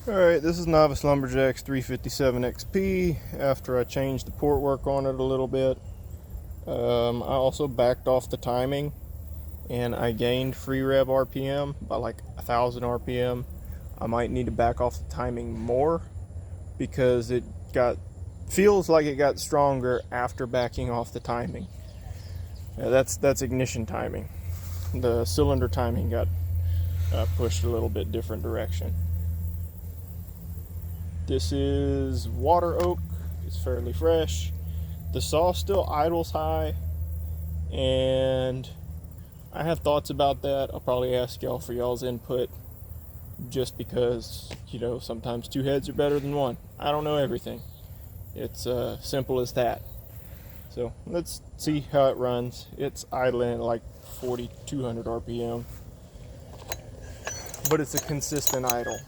Alright, this is Novice Lumberjack's 357 XP after I changed the port work on it a little bit. I also backed off the timing and I gained free rev RPM by like 1,000 RPM. I might need to back off the timing more because it feels like it got stronger after backing off the timing. That's ignition timing. The cylinder timing got pushed a little bit different direction. This is water oak. It's fairly fresh. The saw still idles high, and I have thoughts about that. I'll probably ask y'all for y'all's input, just because, you know, sometimes two heads are better than one. I don't know everything. It's simple as that. So let's see how it runs. It's idling at like 4,200 RPM, but it's a consistent idle.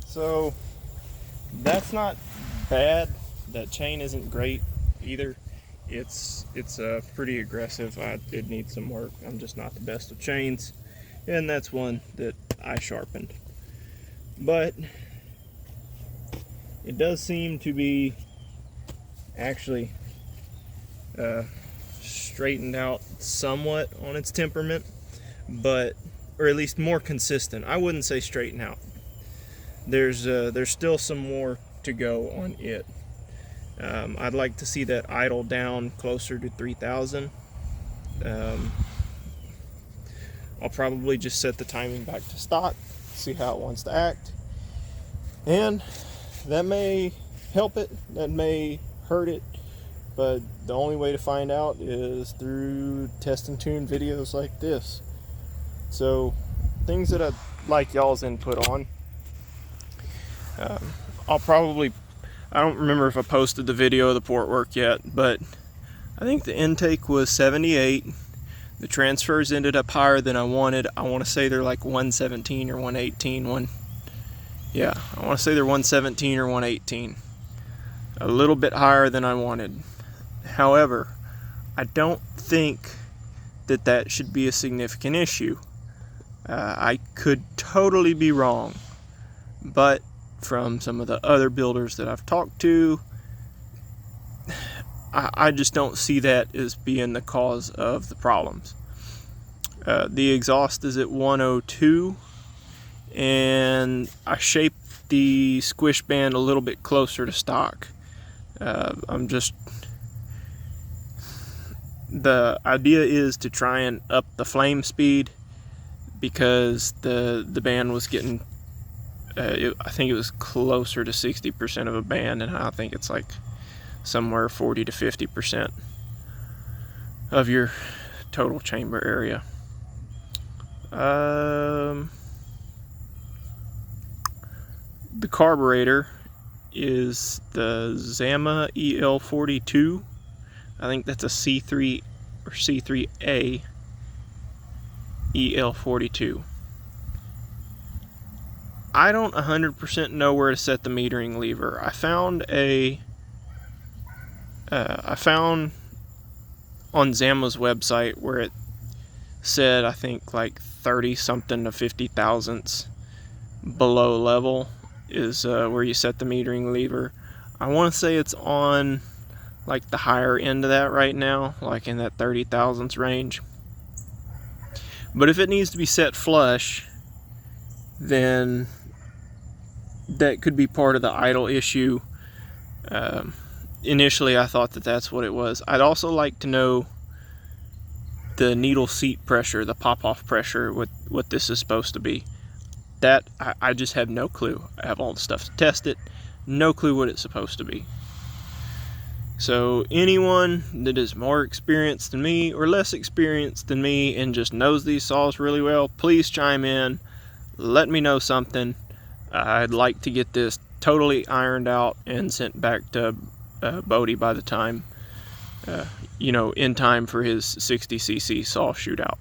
So that's not bad. That chain isn't great either. It's pretty aggressive. It needs some work. I'm just not the best of chains, and that's one that I sharpened. But it does seem to be actually straightened out somewhat on its temperament, or at least more consistent. I wouldn't say straighten out. There's still some more to go on it. I'd like to see that idle down closer to 3,000. I'll probably just set the timing back to stock, see how it wants to act, and that may help it, that may hurt it, but the only way to find out is through test and tune videos like this. So things that I'd like y'all's input on. I don't remember if I posted the video of the port work yet, but I think the intake was 78. The transfers ended up higher than I wanted. I want to say they're like 117 or 118. Yeah, I want to say they're 117 or 118. A little bit higher than I wanted. However, I don't think that should be a significant issue. I could totally be wrong, but from some of the other builders that I've talked to, I just don't see that as being the cause of the problems. The exhaust is at 102, and I shaped the squish band a little bit closer to stock. The idea is to try and up the flame speed, because the band was getting I think it was closer to 60% of a band, and I think it's like somewhere 40 to 50% of your total chamber area. The carburetor is the Zama EL42. I think that's a C3 or C3A EL42. I don't 100% know where to set the metering lever. I found on Zama's website where it said, I think like 30 something to 50 thousandths below level is where you set the metering lever. I want to say it's on like the higher end of that right now, like in that 30 thousandths range. But if it needs to be set flush, then that could be part of the idle issue. Initially I thought that that's what it was. I'd also like to know the needle seat pressure, the pop-off pressure, what this is supposed to be. That I just have no clue. I have all the stuff to test it, no clue what it's supposed to be. So anyone that is more experienced than me or less experienced than me and just knows these saws really well, please chime in, let me know something. I'd like to get this totally ironed out and sent back to Bodie by the time, in time for his 60cc saw shootout.